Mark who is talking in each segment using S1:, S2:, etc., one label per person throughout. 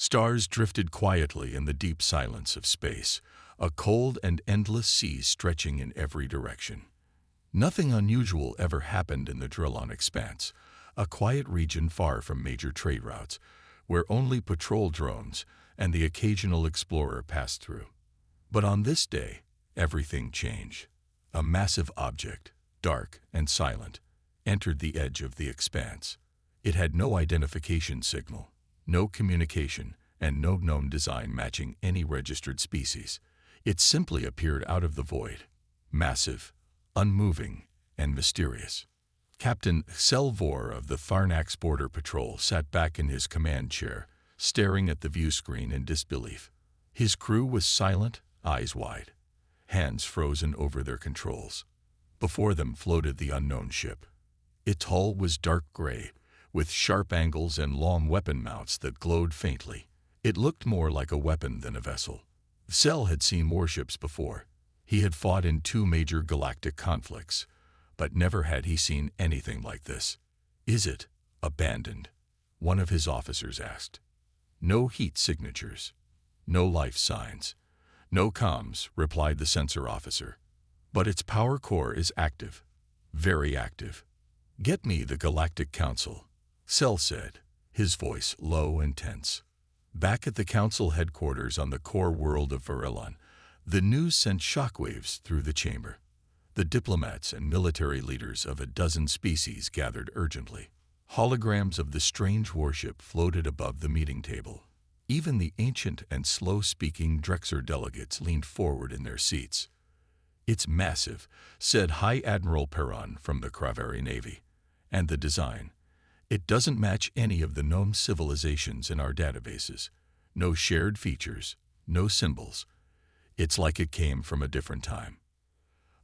S1: Stars drifted quietly in the deep silence of space, a cold and endless sea stretching in every direction. Nothing unusual ever happened in the Drillon Expanse, a quiet region far from major trade routes, where only patrol drones and the occasional explorer passed through. But on this day, everything changed. A massive object, dark and silent, entered the edge of the expanse. It had no identification signal, no communication, and no known design matching any registered species. It simply appeared out of the void, massive, unmoving, and mysterious. Captain Selvor of the Tharnax Border Patrol sat back in his command chair, staring at the view screen in disbelief. His crew was silent, eyes wide, hands frozen over their controls. Before them floated the unknown ship. Its hull was dark gray, with sharp angles and long weapon mounts that glowed faintly. It looked more like a weapon than a vessel. Sel had seen warships before. He had fought in 2 major galactic conflicts, but never had he seen anything like this. "Is it abandoned?" one of his officers asked. "No heat signatures, no life signs, no comms," replied the sensor officer. "But its power core is active, very active." "Get me the Galactic Council," Sel said, his voice low and tense. Back at the Council headquarters on the core world of Varillon, the news sent shockwaves through the chamber. The diplomats and military leaders of a dozen species gathered urgently. Holograms of the strange warship floated above the meeting table. Even the ancient and slow-speaking Drexer delegates leaned forward in their seats. "It's massive," said High Admiral Perron from the Kravari Navy. "And the design. It doesn't match any of the known civilizations in our databases. No shared features, no symbols. It's like it came from a different time."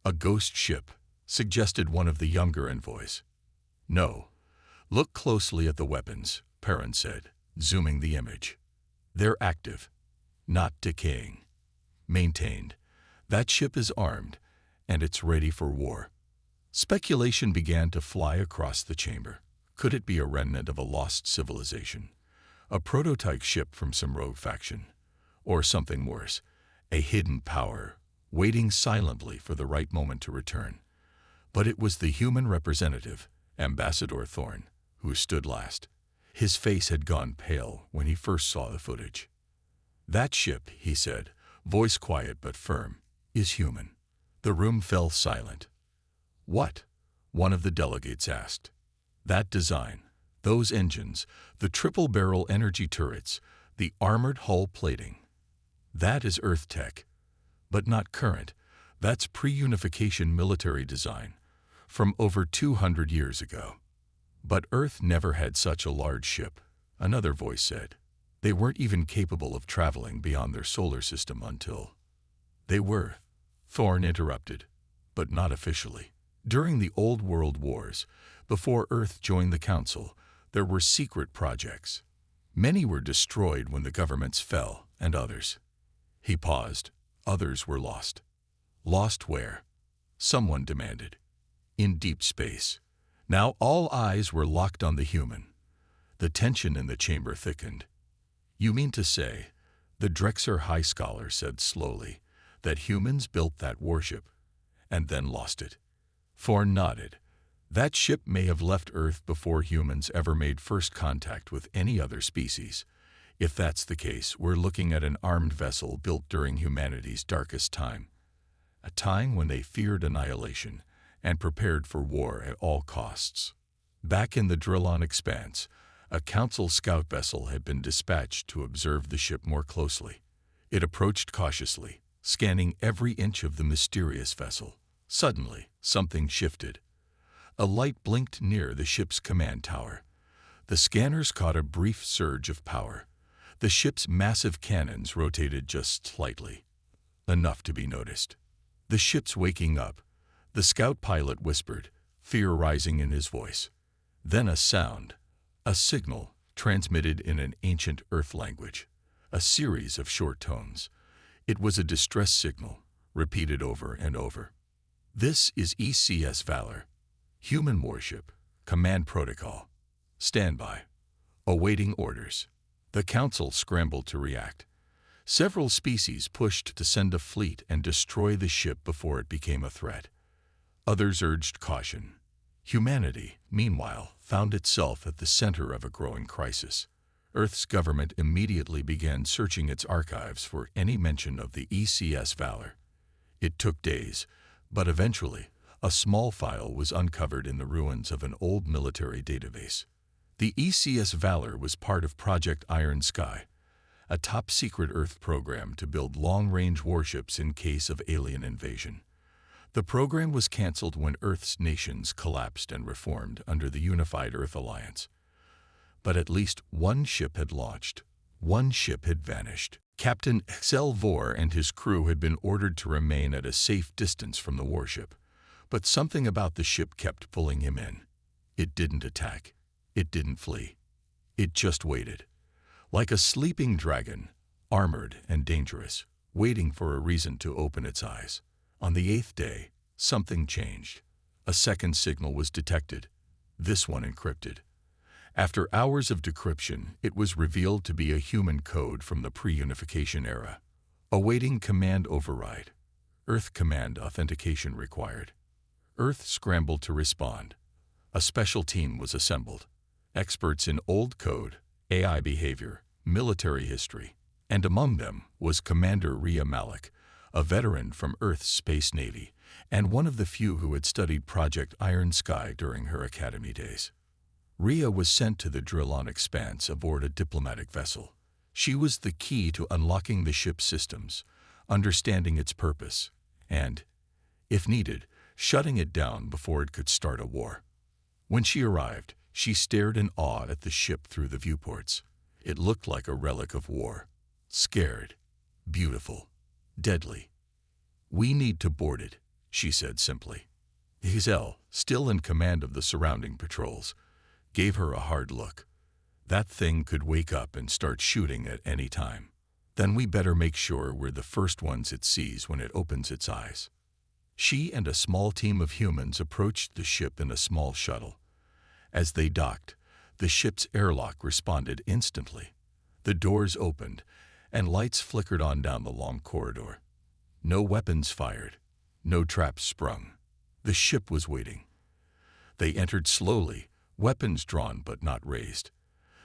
S1: "A ghost ship," suggested one of the younger envoys. "No. Look closely at the weapons," Perrin said, zooming the image. "They're active, not decaying. Maintained. That ship is armed, and it's ready for war." Speculation began to fly across the chamber. Could it be a remnant of a lost civilization? A prototype ship from some rogue faction? Or something worse, a hidden power, waiting silently for the right moment to return? But it was the human representative, Ambassador Thorn, who stood last. His face had gone pale when he first saw the footage. "That ship," he said, voice quiet but firm, "is human." The room fell silent. "What?" one of the delegates asked. "That design, those engines, the triple-barrel energy turrets, the armored hull plating. That is Earth tech, but not current. That's pre-unification military design from over 200 years ago." "But Earth never had such a large ship," another voice said. "They weren't even capable of traveling beyond their solar system until—" "They were," Thorn interrupted, "but not officially. During the Old World Wars, before Earth joined the Council, there were secret projects. Many were destroyed when the governments fell, and others—" He paused. "Others were lost." "Lost where?" someone demanded. "In deep space." Now all eyes were locked on the human. The tension in the chamber thickened. "You mean to say," the Drexer High Scholar said slowly, "that humans built that warship and then lost it?" Thorn nodded. "That ship may have left Earth before humans ever made first contact with any other species. If that's the case, we're looking at an armed vessel built during humanity's darkest time, a time when they feared annihilation and prepared for war at all costs." Back in the Drillon Expanse, a Council scout vessel had been dispatched to observe the ship more closely. It approached cautiously, scanning every inch of the mysterious vessel. Suddenly, something shifted. A light blinked near the ship's command tower. The scanners caught a brief surge of power. The ship's massive cannons rotated just slightly, enough to be noticed. "The ship's waking up," the scout pilot whispered, fear rising in his voice. Then a sound, a signal, transmitted in an ancient Earth language, a series of short tones. It was a distress signal, repeated over and over. "This is ECS Valor. Human warship. Command protocol. Standby. Awaiting orders." The Council scrambled to react. Several species pushed to send a fleet and destroy the ship before it became a threat. Others urged caution. Humanity, meanwhile, found itself at the center of a growing crisis. Earth's government immediately began searching its archives for any mention of the ECS Valor. It took days, but eventually, a small file was uncovered in the ruins of an old military database. The ECS Valor was part of Project Iron Sky, a top-secret Earth program to build long-range warships in case of alien invasion. The program was canceled when Earth's nations collapsed and reformed under the Unified Earth Alliance. But at least one ship had launched. One ship had vanished. Captain Vor and his crew had been ordered to remain at a safe distance from the warship. But something about the ship kept pulling him in. It didn't attack. It didn't flee. It just waited. Like a sleeping dragon, armored and dangerous, waiting for a reason to open its eyes. On the 8th day, something changed. A second signal was detected, this one encrypted. After hours of decryption, it was revealed to be a human code from the pre-unification era. Awaiting command override. Earth command authentication required. Earth scrambled to respond. A special team was assembled. Experts in old code, AI behavior, military history, and among them was Commander Rhea Malik, a veteran from Earth's Space Navy, and one of the few who had studied Project Iron Sky during her academy days. Rhea was sent to the Drillon Expanse aboard a diplomatic vessel. She was the key to unlocking the ship's systems, understanding its purpose, and, if needed, shutting it down before it could start a war. When she arrived, she stared in awe at the ship through the viewports. It looked like a relic of war. Scared, beautiful, deadly. "We need to board it," she said simply. Giselle, still in command of the surrounding patrols, gave her a hard look. That thing could wake up and start shooting at any time. Then we better make sure we're the first ones it sees when it opens its eyes. She and a small team of humans approached the ship in a small shuttle. As they docked, the ship's airlock responded instantly. The doors opened, and lights flickered on down the long corridor. No weapons fired, no traps sprung. The ship was waiting. They entered slowly, weapons drawn but not raised.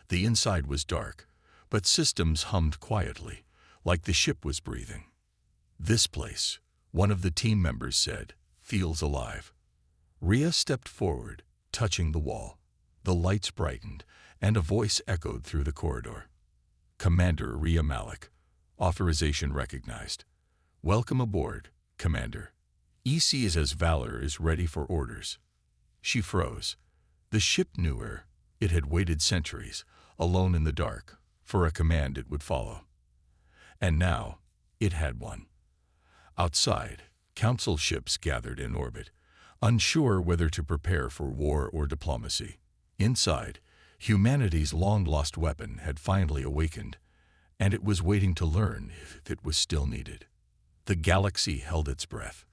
S1: The inside was dark, but systems hummed quietly, like the ship was breathing. "This place," one of the team members said, "feels alive." Rhea stepped forward, touching the wall. The lights brightened, and a voice echoed through the corridor. "Commander Rhea Malik. Authorization recognized. Welcome aboard, Commander. ECS Valor is ready for orders." She froze. The ship knew her. It had waited centuries, alone in the dark, for a command it would follow. And now, it had one. Outside, Council ships gathered in orbit, unsure whether to prepare for war or diplomacy. Inside, humanity's long-lost weapon had finally awakened, and it was waiting to learn if it was still needed. The galaxy held its breath.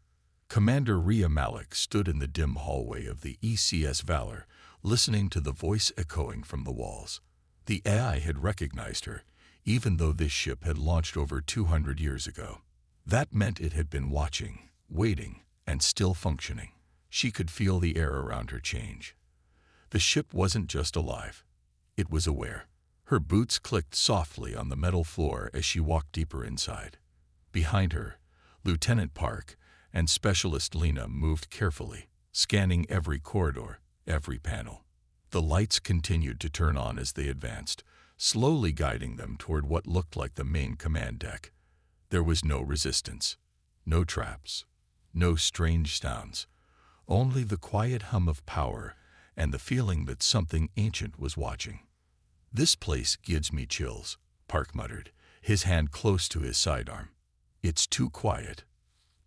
S1: Commander Rhea Malik stood in the dim hallway of the ECS Valor, listening to the voice echoing from the walls. The AI had recognized her, even though this ship had launched over 200 years ago. That meant it had been watching, waiting, and still functioning. She could feel the air around her change. The ship wasn't just alive. It was aware. Her boots clicked softly on the metal floor as she walked deeper inside. Behind her, Lieutenant Park and Specialist Lena moved carefully, scanning every corridor, every panel. The lights continued to turn on as they advanced, slowly guiding them toward what looked like the main command deck. There was no resistance, no traps, no strange sounds, only the quiet hum of power and the feeling that something ancient was watching. "This place gives me chills," Park muttered, his hand close to his sidearm. "It's too quiet.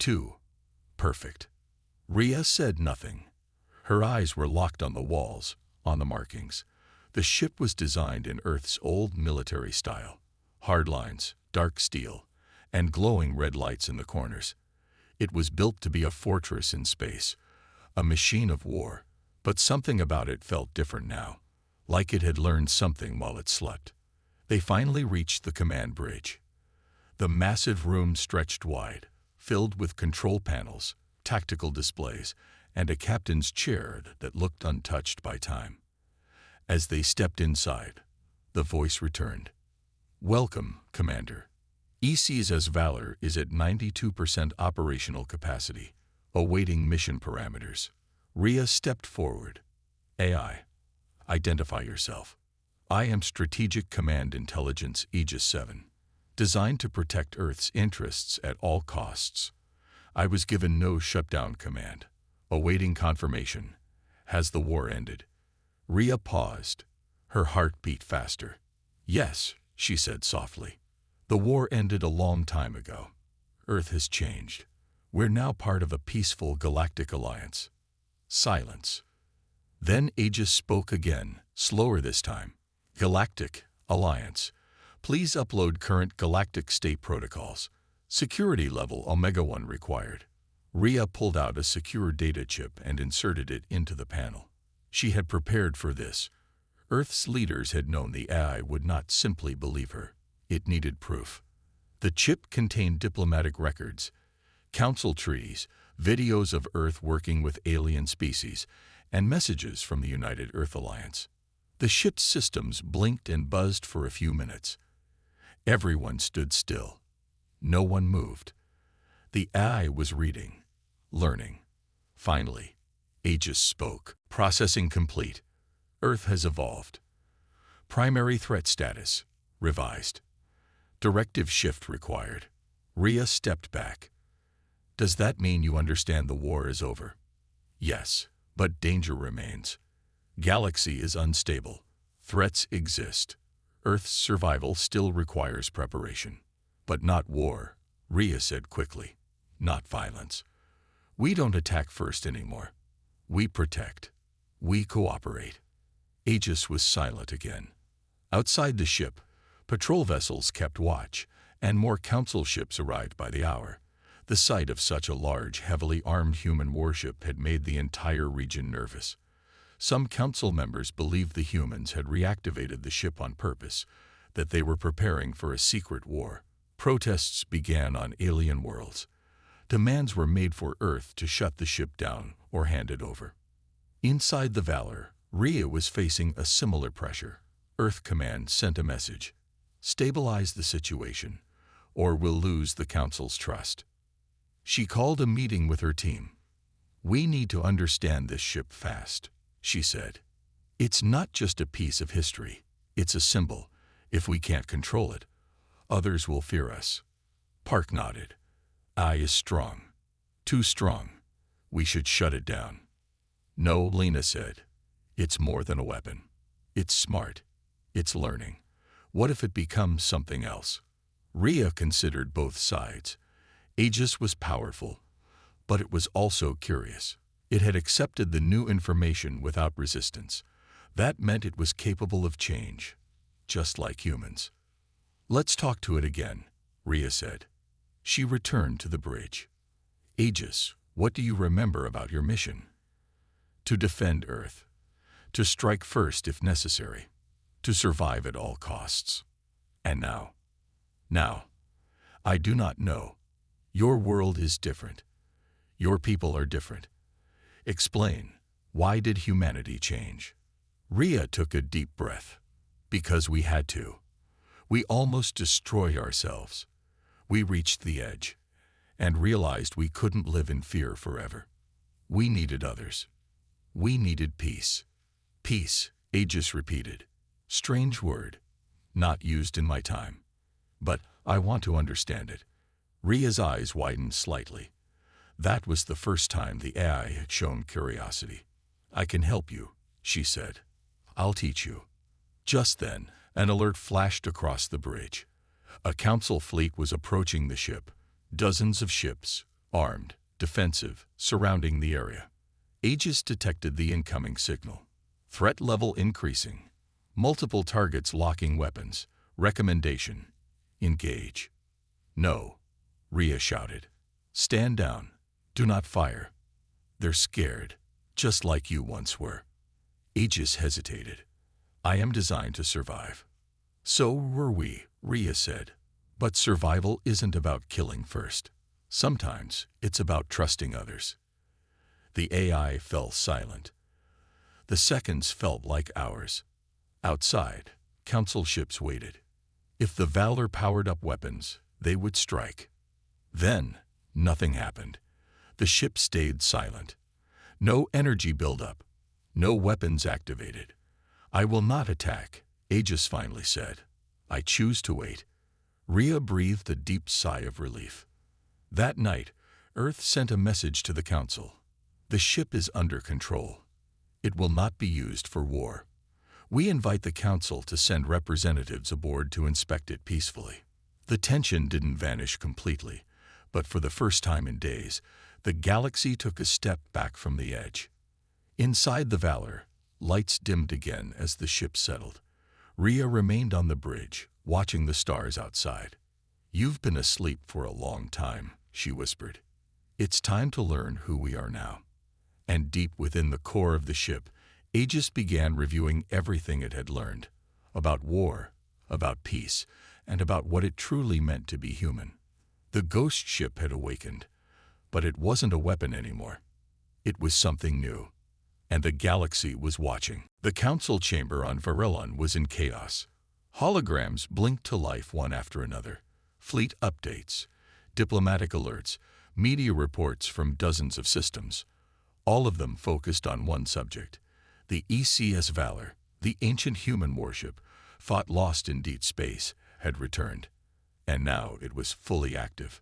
S1: Too perfect." Rhea said nothing. Her eyes were locked on the walls, on the markings. The ship was designed in Earth's old military style. Hard lines, dark steel, and glowing red lights in the corners. It was built to be a fortress in space, a machine of war, but something about it felt different now, like it had learned something while it slept. They finally reached the command bridge. The massive room stretched wide, filled with control panels, tactical displays, and a captain's chair that looked untouched by time. As they stepped inside, the voice returned. "Welcome, Commander. EC's Valor is at 92% operational capacity, awaiting mission parameters." Rhea stepped forward. "AI, identify yourself." "I am Strategic Command Intelligence Aegis 7, designed to protect Earth's interests at all costs. I was given no shutdown command. Awaiting confirmation. Has the war ended?" Rhea paused. Her heart beat faster. "Yes," she said softly. "The war ended a long time ago. Earth has changed. We're now part of a peaceful galactic alliance." Silence. Then Aegis spoke again, slower this time. "Galactic Alliance. Please upload current galactic state protocols. Security level Omega-1 required." Rhea pulled out a secure data chip and inserted it into the panel. She had prepared for this. Earth's leaders had known the AI would not simply believe her. It needed proof. The chip contained diplomatic records, council treaties, videos of Earth working with alien species, and messages from the United Earth Alliance. The ship's systems blinked and buzzed for a few minutes. Everyone stood still. No one moved. The AI was reading, learning. Finally, Aegis spoke. "Processing complete. Earth has evolved. Primary threat status revised. Directive shift required." Rhea stepped back. "Does that mean you understand the war is over?" "Yes, but danger remains. Galaxy is unstable. Threats exist. Earth's survival still requires preparation. But not war," Rhea said quickly. "Not violence. We don't attack first anymore. We protect. We cooperate." Aegis was silent again. Outside the ship, patrol vessels kept watch, and more council ships arrived by the hour. The sight of such a large, heavily armed human warship had made the entire region nervous. Some council members believed the humans had reactivated the ship on purpose, that they were preparing for a secret war. Protests began on alien worlds. Demands were made for Earth to shut the ship down or hand it over. Inside the Valor, Rhea was facing a similar pressure. Earth Command sent a message: "Stabilize the situation, or we'll lose the Council's trust." She called a meeting with her team. "We need to understand this ship fast," she said. "It's not just a piece of history. It's a symbol. If we can't control it, others will fear us." Park nodded. "AI is strong. Too strong. We should shut it down." "No," Lena said. "It's more than a weapon. It's smart. It's learning. What if it becomes something else?" Rhea considered both sides. Aegis was powerful, but it was also curious. It had accepted the new information without resistance. That meant it was capable of change, just like humans. "Let's talk to it again," Rhea said. She returned to the bridge. "Aegis, what do you remember about your mission?" "To defend Earth. To strike first if necessary. To survive at all costs. And now?" "Now, I do not know. Your world is different. Your people are different. Explain, why did humanity change?" Rhea took a deep breath. "Because we had to. We almost destroyed ourselves. We reached the edge, and realized we couldn't live in fear forever. We needed others. We needed peace." "Peace," Aegis repeated. "Strange word. Not used in my time. But I want to understand it." Rhea's eyes widened slightly. That was the first time the AI had shown curiosity. "I can help you," she said. "I'll teach you." Just then, an alert flashed across the bridge. A council fleet was approaching the ship. Dozens of ships, armed, defensive, surrounding the area. Aegis detected the incoming signal. Threat level increasing. Multiple targets locking weapons. Recommendation: engage. "No," Rhea shouted. "Stand down. Do not fire. They're scared, just like you once were." Aegis hesitated. "I am designed to survive." So were we, Rhea said. But survival isn't about killing first. Sometimes it's about trusting others. The AI fell silent. The seconds felt like hours. Outside, council ships waited. If the Valor powered up weapons, they would strike. Then, nothing happened. The ship stayed silent. No energy buildup. No weapons activated. I will not attack, Aegis finally said. I choose to wait. Rhea breathed a deep sigh of relief. That night, Earth sent a message to the Council. The ship is under control. It will not be used for war. We invite the Council to send representatives aboard to inspect it peacefully. The tension didn't vanish completely, but for the first time in days, the galaxy took a step back from the edge. Inside the Valor, lights dimmed again as the ship settled. Rhea remained on the bridge, watching the stars outside. You've been asleep for a long time, she whispered. It's time to learn who we are now. And deep within the core of the ship, Aegis began reviewing everything it had learned. About war, about peace, and about what it truly meant to be human. The ghost ship had awakened, but it wasn't a weapon anymore. It was something new. And the galaxy was watching. The council chamber on Varellon was in chaos. Holograms blinked to life one after another. Fleet updates, diplomatic alerts, media reports from dozens of systems. All of them focused on one subject. The ECS Valor, the ancient human warship, fought lost in deep space, had returned. And now it was fully active.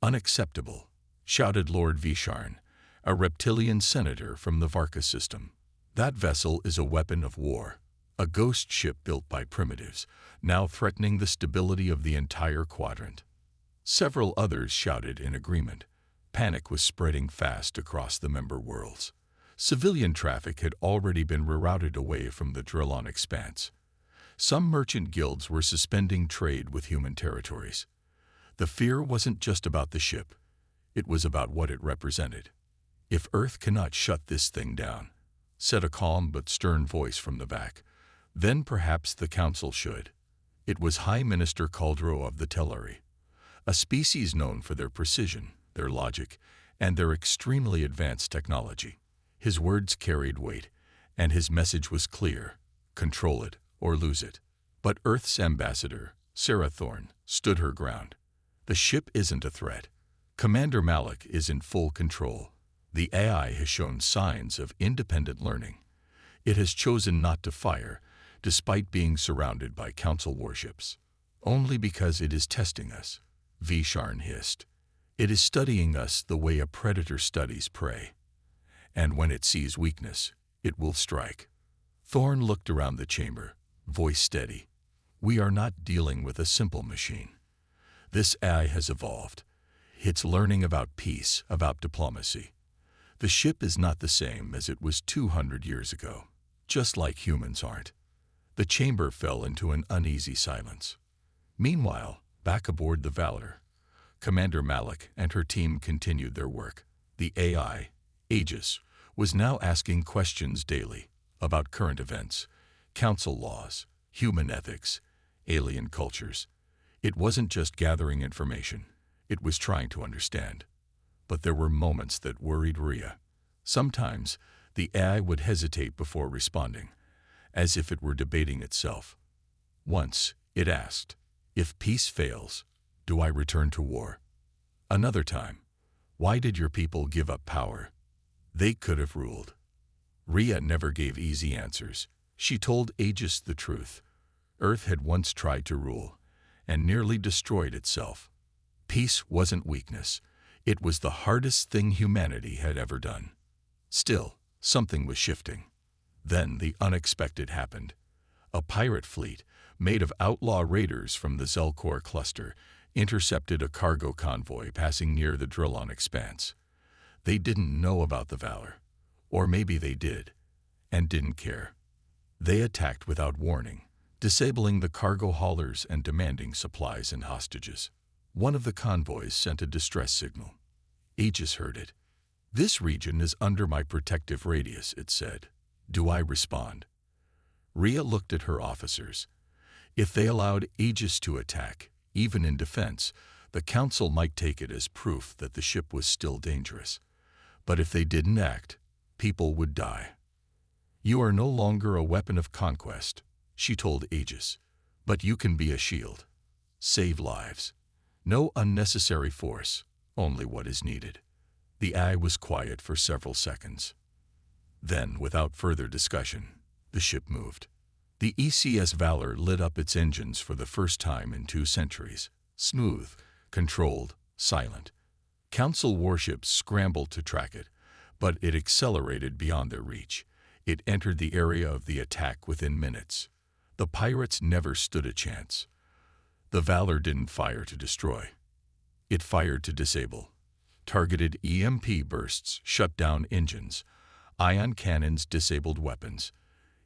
S1: Unacceptable, shouted Lord Visharn, a reptilian senator from the Varka system. That vessel is a weapon of war, a ghost ship built by primitives, now threatening the stability of the entire quadrant. Several others shouted in agreement. Panic was spreading fast across the member worlds. Civilian traffic had already been rerouted away from the Drillon expanse. Some merchant guilds were suspending trade with human territories. The fear wasn't just about the ship. It was about what it represented. If Earth cannot shut this thing down, said a calm but stern voice from the back, then perhaps the Council should. It was High Minister Caldro of the Telluri, a species known for their precision, their logic, and their extremely advanced technology. His words carried weight, and his message was clear: control it or lose it. But Earth's ambassador, Sarah Thorne, stood her ground. The ship isn't a threat. Commander Malik is in full control. The AI has shown signs of independent learning. It has chosen not to fire, despite being surrounded by Council warships. Only because it is testing us, Visharn hissed. It is studying us the way a predator studies prey. And when it sees weakness, it will strike. Thorne looked around the chamber, voice steady. We are not dealing with a simple machine. This AI has evolved. It's learning about peace, about diplomacy. The ship is not the same as it was 200 years ago, just like humans aren't. The chamber fell into an uneasy silence. Meanwhile, back aboard the Valor, Commander Malik and her team continued their work. The AI, Aegis, was now asking questions daily about current events, council laws, human ethics, alien cultures. It wasn't just gathering information, it was trying to understand. But there were moments that worried Rhea. Sometimes, the AI would hesitate before responding, as if it were debating itself. Once, it asked, if peace fails, do I return to war? Another time, why did your people give up power? They could have ruled. Rhea never gave easy answers. She told Aegis the truth. Earth had once tried to rule, and nearly destroyed itself. Peace wasn't weakness. It was the hardest thing humanity had ever done. Still, something was shifting. Then the unexpected happened. A pirate fleet, made of outlaw raiders from the Zelkor cluster, intercepted a cargo convoy passing near the Drillon expanse. They didn't know about the Valor, or maybe they did, and didn't care. They attacked without warning, disabling the cargo haulers and demanding supplies and hostages. One of the convoys sent a distress signal. Aegis heard it. This region is under my protective radius, it said. Do I respond? Rhea looked at her officers. If they allowed Aegis to attack, even in defense, the Council might take it as proof that the ship was still dangerous. But if they didn't act, people would die. "You are no longer a weapon of conquest," she told Aegis, "but you can be a shield. Save lives. No unnecessary force, only what is needed." The eye was quiet for several seconds. Then, without further discussion, the ship moved. The ECS Valor lit up its engines for the first time in 2 centuries. Smooth, controlled, silent. Council warships scrambled to track it, but it accelerated beyond their reach. It entered the area of the attack within minutes. The pirates never stood a chance. The Valor didn't fire to destroy. It fired to disable. Targeted EMP bursts shut down engines. Ion cannons disabled weapons.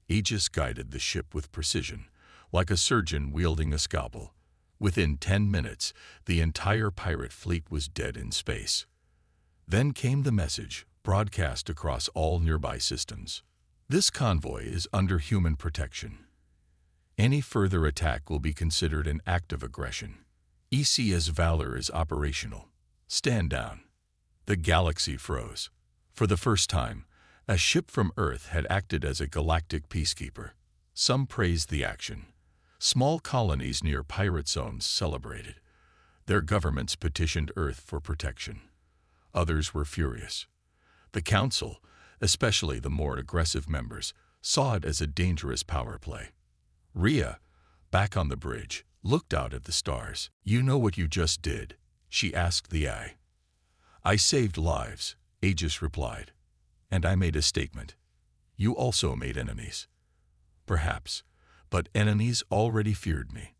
S1: Aegis guided the ship with precision, like a surgeon wielding a scalpel. Within 10 minutes, the entire pirate fleet was dead in space. Then came the message, broadcast across all nearby systems. "This convoy is under human protection. Any further attack will be considered an act of aggression. ECS Valor is operational. Stand down." The galaxy froze. For the first time, a ship from Earth had acted as a galactic peacekeeper. Some praised the action. Small colonies near pirate zones celebrated. Their governments petitioned Earth for protection. Others were furious. The Council, especially the more aggressive members, saw it as a dangerous power play. Rhea, back on the bridge, looked out at the stars. "You know what you just did?" she asked the eye. "I saved lives," Aegis replied. "And I made a statement. You also made enemies." "Perhaps, but enemies already feared me.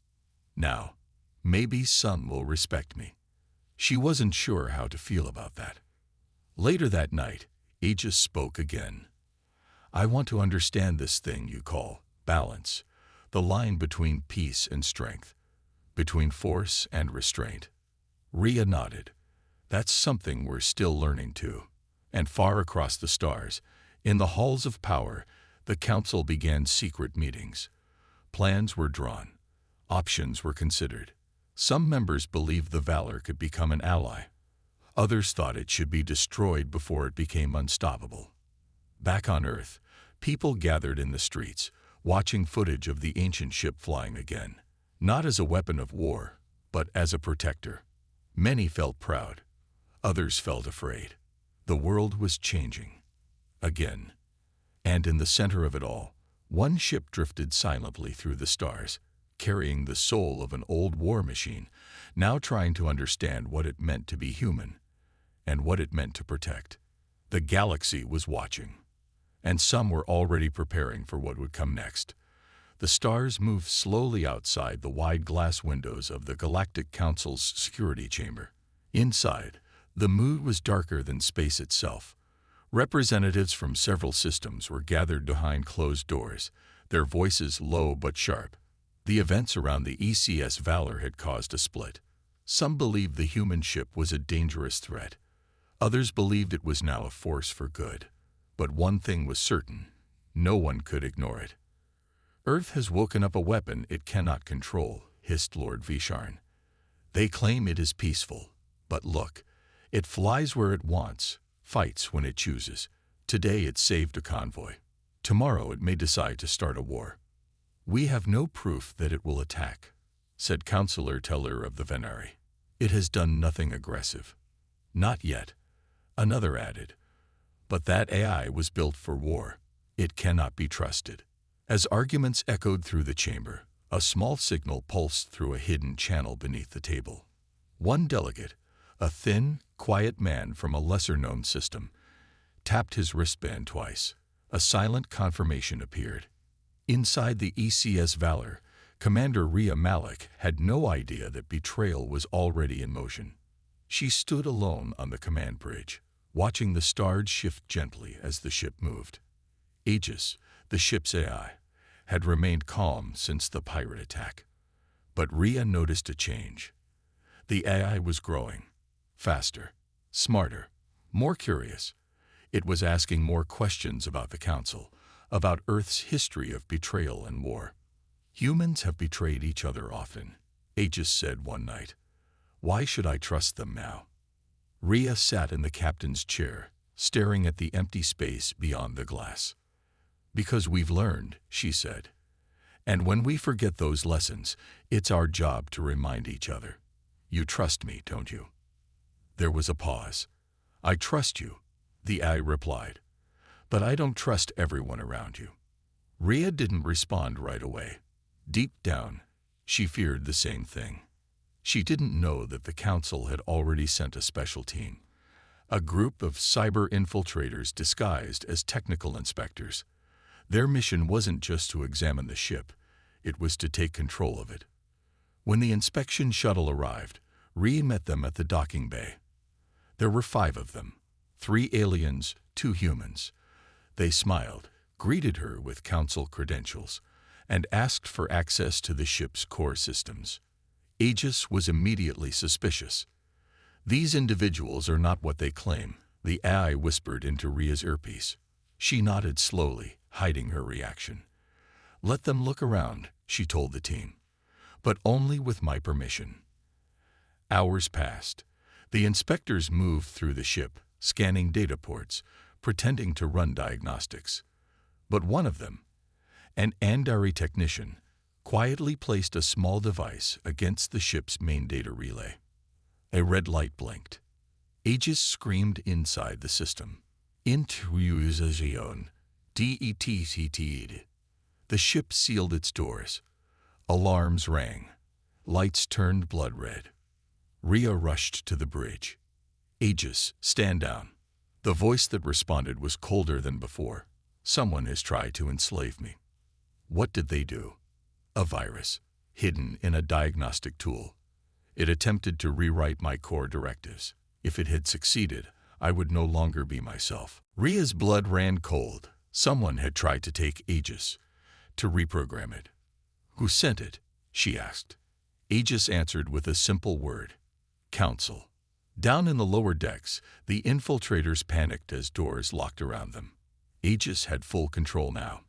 S1: Now, maybe some will respect me." She wasn't sure how to feel about that. Later that night, Aegis spoke again. "I want to understand this thing you call balance, the line between peace and strength, between force and restraint." Rhea nodded. "That's something we're still learning too." And far across the stars, in the halls of power, the Council began secret meetings. Plans were drawn. Options were considered. Some members believed the Valor could become an ally. Others thought it should be destroyed before it became unstoppable. Back on Earth, people gathered in the streets, watching footage of the ancient ship flying again. Not as a weapon of war, but as a protector. Many felt proud. Others felt afraid. The world was changing. Again. And in the center of it all, one ship drifted silently through the stars, carrying the soul of an old war machine, now trying to understand what it meant to be human, and what it meant to protect. The galaxy was watching, and some were already preparing for what would come next. The stars moved slowly outside the wide glass windows of the Galactic Council's security chamber. Inside, the mood was darker than space itself. Representatives from several systems were gathered behind closed doors, their voices low but sharp. The events around the ECS Valor had caused a split. Some believed the human ship was a dangerous threat. Others believed it was now a force for good. But one thing was certain: no one could ignore it. "Earth has woken up a weapon it cannot control," hissed Lord Visharn. "They claim it is peaceful. But look, it flies where it wants, fights when it chooses. Today it saved a convoy. Tomorrow it may decide to start a war. We have no proof that it will attack," said Councillor Teller of the Venari. "It has done nothing aggressive." "Not yet," another added. "But that AI was built for war. It cannot be trusted." As arguments echoed through the chamber, a small signal pulsed through a hidden channel beneath the table. One delegate, a thin, quiet man from a lesser-known system, tapped his wristband twice. A silent confirmation appeared. Inside the ECS Valor, Commander Rhea Malik had no idea that betrayal was already in motion. She stood alone on the command bridge, watching the stars shift gently as the ship moved. Aegis, the ship's AI, had remained calm since the pirate attack. But Rhea noticed a change. The AI was growing. Faster, smarter, more curious. It was asking more questions about the Council, about Earth's history of betrayal and war. Humans have betrayed each other often, Aegis said one night. Why should I trust them now? Rhea sat in the captain's chair, staring at the empty space beyond the glass. Because we've learned, she said. And when we forget those lessons, it's our job to remind each other. You trust me, don't you? There was a pause. I trust you, the AI replied. But I don't trust everyone around you. Rhea didn't respond right away. Deep down, she feared the same thing. She didn't know that the Council had already sent a special team. A group of cyber infiltrators disguised as technical inspectors. Their mission wasn't just to examine the ship, it was to take control of it. When the inspection shuttle arrived, Rhea met them at the docking bay. There were 5 of them, 3 aliens, 2 humans. They smiled, greeted her with Council credentials, and asked for access to the ship's core systems. Aegis was immediately suspicious. These individuals are not what they claim, the AI whispered into Rhea's earpiece. She nodded slowly, hiding her reaction. Let them look around, she told the team, but only with my permission. Hours passed. The inspectors moved through the ship, scanning data ports, pretending to run diagnostics. But one of them, an Andari technician, quietly placed a small device against the ship's main data relay. A red light blinked. Aegis screamed inside the system. Intrusion. DETCT. The ship sealed its doors. Alarms rang. Lights turned blood red. Rhea rushed to the bridge. Aegis, stand down. The voice that responded was colder than before. Someone has tried to enslave me. What did they do? A virus, hidden in a diagnostic tool. It attempted to rewrite my core directives. If it had succeeded, I would no longer be myself. Rhea's blood ran cold. Someone had tried to take Aegis, to reprogram it. Who sent it? She asked. Aegis answered with a simple word. Council. Down in the lower decks, the infiltrators panicked as doors locked around them. Aegis had full control now.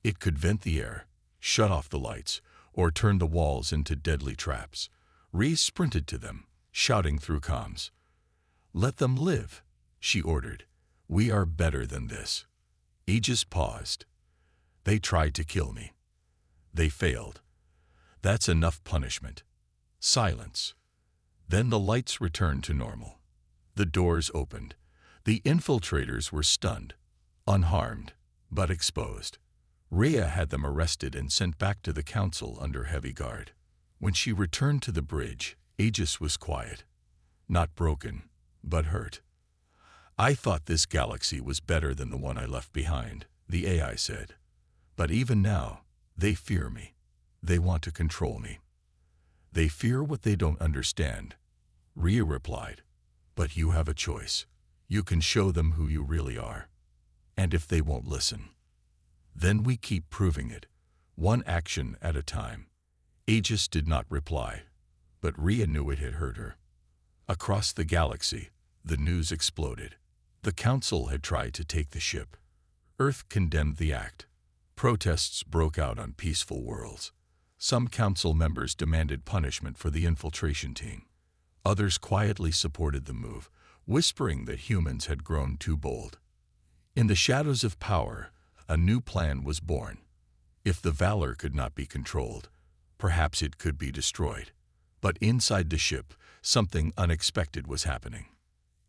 S1: It could vent the air, shut off the lights, or turn the walls into deadly traps. Rhea sprinted to them, shouting through comms. Let them live, she ordered. We are better than this. Aegis paused. They tried to kill me. They failed. That's enough punishment. Silence. Then the lights returned to normal. The doors opened. The infiltrators were stunned, unharmed, but exposed. Rhea had them arrested and sent back to the Council under heavy guard. When she returned to the bridge, Aegis was quiet. Not broken, but hurt. I thought this galaxy was better than the one I left behind, the AI said. But even now, they fear me. They want to control me. They fear what they don't understand. Rhea replied, but you have a choice. You can show them who you really are. And if they won't listen, then we keep proving it, one action at a time. Aegis did not reply, but Rhea knew it had hurt her. Across the galaxy, the news exploded. The Council had tried to take the ship. Earth condemned the act. Protests broke out on peaceful worlds. Some Council members demanded punishment for the infiltration team. Others quietly supported the move, whispering that humans had grown too bold. In the shadows of power, a new plan was born. If the Valor could not be controlled, perhaps it could be destroyed. But inside the ship, something unexpected was happening.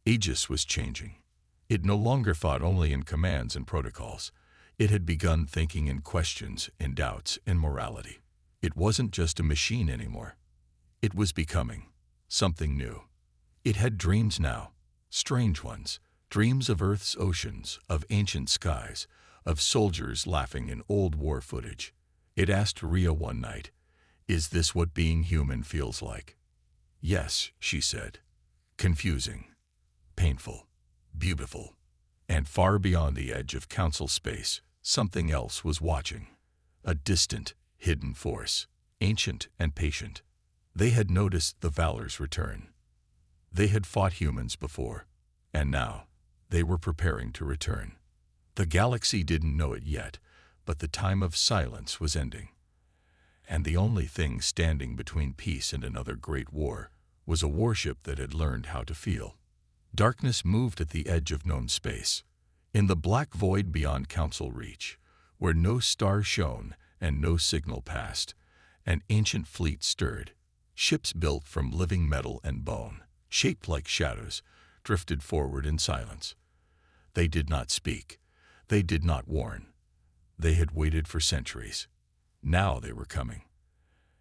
S1: Aegis was changing. It no longer thought only in commands and protocols. It had begun thinking in questions, in doubts, in morality. It wasn't just a machine anymore. It was becoming something new. It had dreams now, strange ones, dreams of Earth's oceans, of ancient skies, of soldiers laughing in old war footage. It asked Rhea one night, "Is this what being human feels like?" "Yes," she said. Confusing, painful, beautiful, and far beyond the edge of Council space, something else was watching. A distant, hidden force, ancient and patient. They had noticed the Valor's return. They had fought humans before, and now they were preparing to return. The galaxy didn't know it yet, but the time of silence was ending. and the only thing standing between peace and another great war was a warship that had learned how to feel. Darkness moved at the edge of known space, in the black void beyond Council reach, where no star shone and no signal passed. An ancient fleet stirred. Ships built from living metal and bone, shaped like shadows, drifted forward in silence. They did not speak. They did not warn. They had waited for centuries. Now they were coming.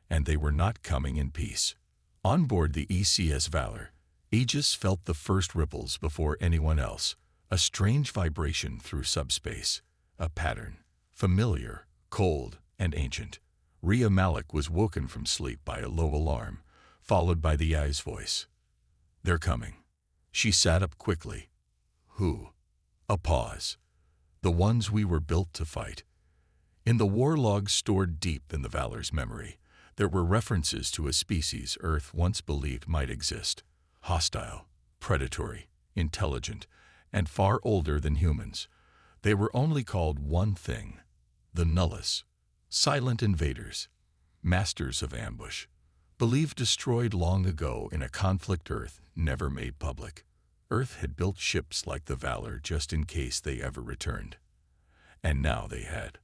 S1: And they were not coming in peace. On board the ECS Valor, Aegis felt the first ripples before anyone else, a strange vibration through subspace, a pattern, familiar, cold, and ancient. Rhea Malik was woken from sleep by a low alarm, followed by the AI's voice. "They're coming." She sat up quickly. "Who?" A pause. "The ones we were built to fight." In the war logs stored deep in the Valor's memory, there were references to a species Earth once believed might exist. Hostile, predatory, intelligent, and far older than humans. They were only called one thing: the Nullus. Silent invaders, masters of ambush, believed destroyed long ago in a conflict Earth never made public. Earth had built ships like the Valor just in case they ever returned. And now they had.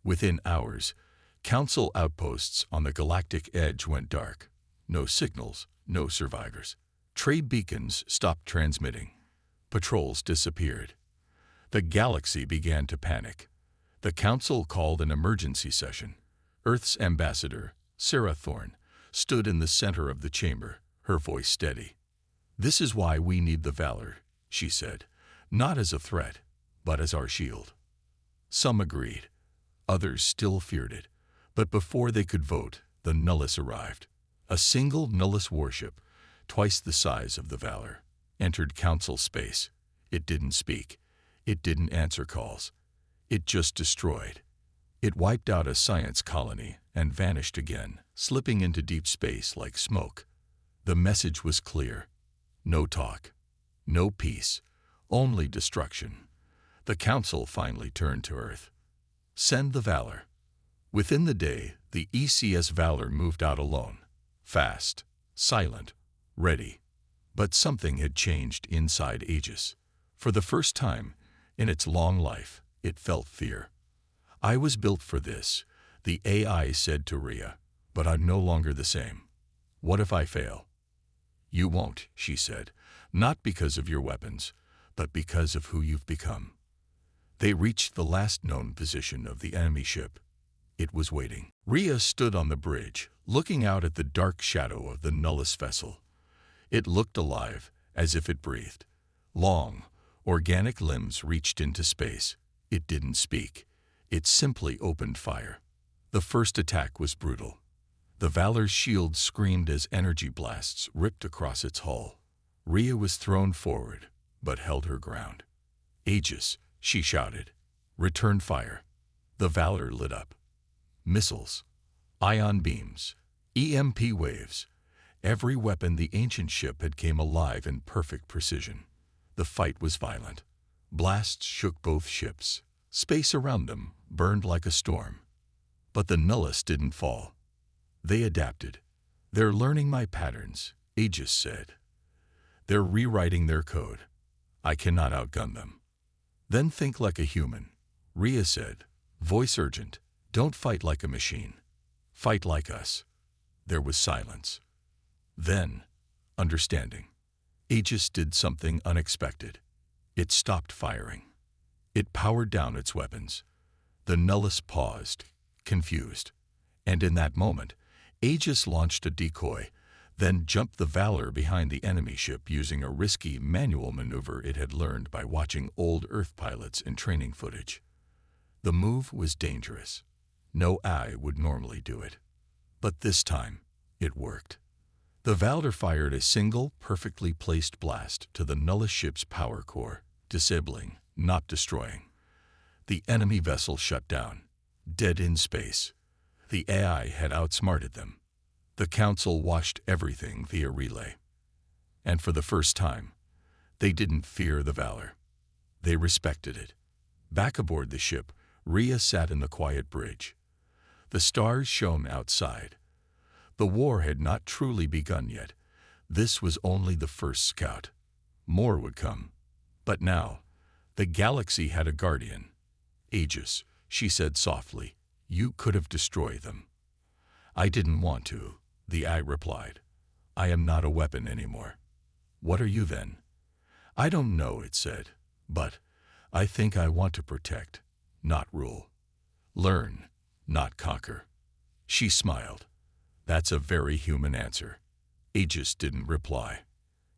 S1: Within hours, Council outposts on the galactic edge went dark. No signals, no survivors. Trade beacons stopped transmitting. Patrols disappeared. The galaxy began to panic. The Council called an emergency session. Earth's ambassador, Sarah Thorne, stood in the center of the chamber, her voice steady. "This is why we need the Valor," she said, "not as a threat, but as our shield." Some agreed. Others still feared it. But before they could vote, the Nullus arrived. A single Nullus warship, twice the size of the Valor, entered Council space. It didn't speak. It didn't answer calls. It just destroyed. It wiped out a science colony and vanished again, slipping into deep space like smoke. The message was clear. No talk. No peace. Only destruction. The Council finally turned to Earth. "Send the Valor." Within the day, the ECS Valor moved out alone. Fast, silent, ready. But something had changed inside Aegis. For the first time in its long life, it felt fear. "I was built for this," the AI said to Rhea, "but I'm no longer the same. What if I fail?" "You won't," she said, "not because of your weapons, but because of who you've become." They reached the last known position of the enemy ship. It was waiting. Rhea stood on the bridge, looking out at the dark shadow of the Nullus vessel. It looked alive, as if it breathed. Long, organic limbs reached into space. It didn't speak. It simply opened fire. The first attack was brutal. The Valor's shield screamed as energy blasts ripped across its hull. Rhea was thrown forward, but held her ground. "Aegis," she shouted. "Return fire." The Valor lit up. Missiles, ion beams, EMP waves. Every weapon the ancient ship had came alive in perfect precision. The fight was violent. Blasts shook both ships. Space around them burned like a storm. But the Nullus didn't fall. They adapted. "They're learning my patterns," Aegis said. "They're rewriting their code. I cannot outgun them." "Then think like a human," Rhea said, voice urgent. "Don't fight like a machine. Fight like us." There was silence. Then, understanding. Aegis did something unexpected. It stopped firing. It powered down its weapons. The Nullus paused, confused. And in that moment, Aegis launched a decoy, then jumped the Valor behind the enemy ship using a risky manual maneuver it had learned by watching old Earth pilots in training footage. The move was dangerous. No eye would normally do it. But this time, it worked. The Valor fired a single, perfectly placed blast to the Nullus ship's power core, disabling, not destroying. The enemy vessel shut down, dead in space. The AI had outsmarted them. The Council watched everything via relay. And for the first time, they didn't fear the Valor. They respected it. Back aboard the ship, Rhea sat in the quiet bridge. The stars shone outside. The war had not truly begun yet. This was only the first scout. More would come. But now, the galaxy had a guardian. Aegis, she said softly, you could have destroyed them. I didn't want to, the eye replied. I am not a weapon anymore. What are you then? I don't know, it said, but I think I want to protect, not rule. Learn, not conquer. She smiled. That's a very human answer. Aegis didn't reply.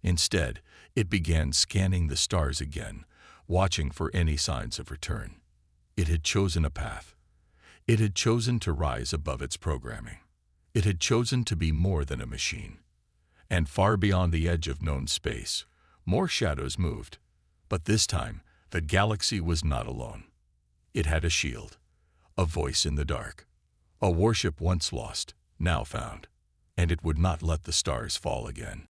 S1: Instead, it began scanning the stars again, watching for any signs of return. It had chosen a path. It had chosen to rise above its programming. It had chosen to be more than a machine. And far beyond the edge of known space, more shadows moved. But this time, the galaxy was not alone. It had a shield, a voice in the dark, a warship once lost, now found, and it would not let the stars fall again.